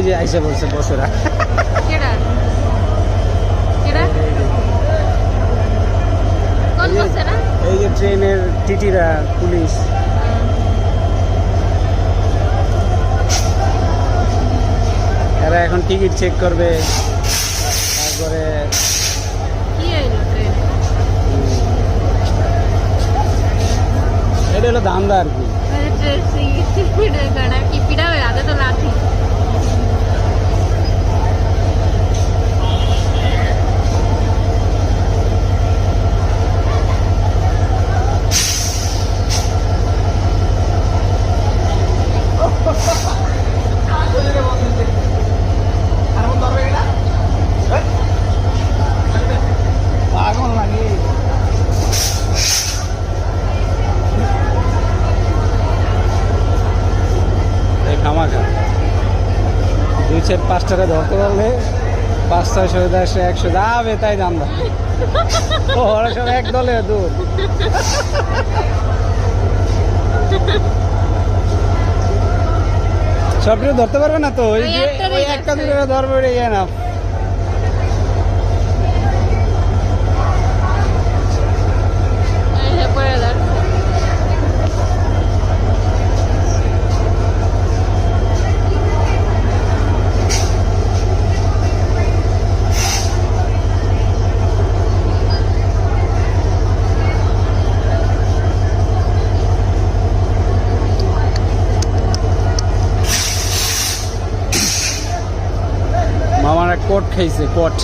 যে আইসা বলছে বসরা এই যে ট্রেনের টিটিরা পুলিশ এরা এখন টিকিট চেক করবে তারপরে এটা হলো ধান্দা আর কি পাগল লাগে খামাখা 2-4-5টারে ধরতে পারলে 5-6-7-8-100 যাবে তাই জানবা ওরা সব এক দলে দূর সবটা ধরতে পারবে না তো ওই যে ওই একটা দুটো ধরবে ইয়ে না মামার কোট খাইছে কোট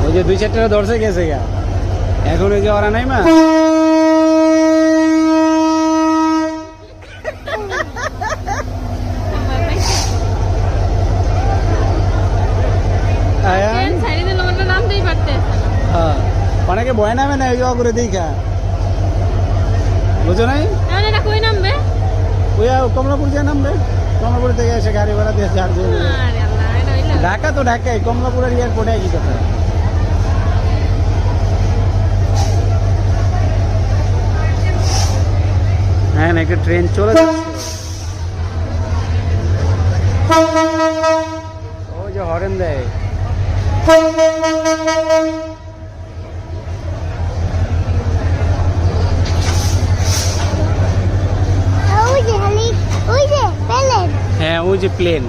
ওই যে 2-4টা ধরছে গেছে গা এখন ওই যে ওরা নাই মা অনেকে ভয় নামে না ওই করে দেখা বুঝো নাই ওই কমলাপুর যে নামবে কমলাপুর থেকে এসে গাড়ি ভাড়া দিয়ে চার্জ ঢাকা তো ঢাকায় কমলাপুরের এয়ারপোর্টে একই কথা হ্যাঁ না একটা ট্রেন চলে যাচ্ছে ওই যে হরেন দেয় হ্যাঁ ওই যে প্লেন